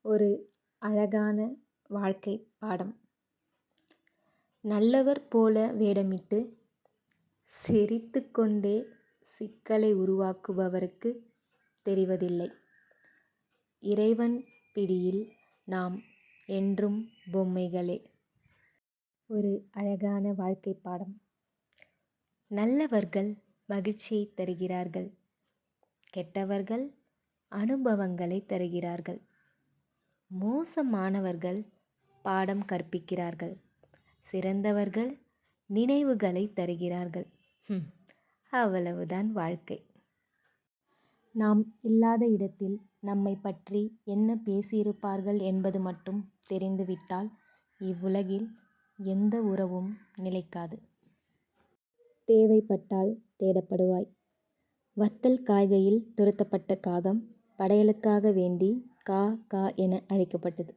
ஒரு அழகான வாழ்க்கை பாடம். நல்லவர் போல வேடமிட்டு சிரித்துக்கொண்டே சிக்கலை உருவாக்குபவருக்கு தெரிவதில்லை, இறைவன் பிடியில் நாம் என்றும் பொம்மைகளே. ஒரு அழகான வாழ்க்கை பாடம். நல்லவர்கள் மகிழ்ச்சியை தருகிறார்கள், கெட்டவர்கள் அனுபவங்களை தருகிறார்கள், மோசமானவர்கள் பாடம் கற்பிக்கிறார்கள், சிறந்தவர்கள் நினைவுகளை தருகிறார்கள். அவ்வளவுதான் வாழ்க்கை. நாம் இல்லாத இடத்தில் நம்மை பற்றி என்ன பேசியிருப்பார்கள் என்பது மட்டும் தெரிந்துவிட்டால் இவ்வுலகில் எந்த உறவும் நிலைக்காது. தேவைப்பட்டால் தேடப்படுவாய். வத்தல் காய்கையில் துரத்தப்பட்ட காகம் படையலுக்காக வேண்டி கா கா என அழைக்கப்பட்டது.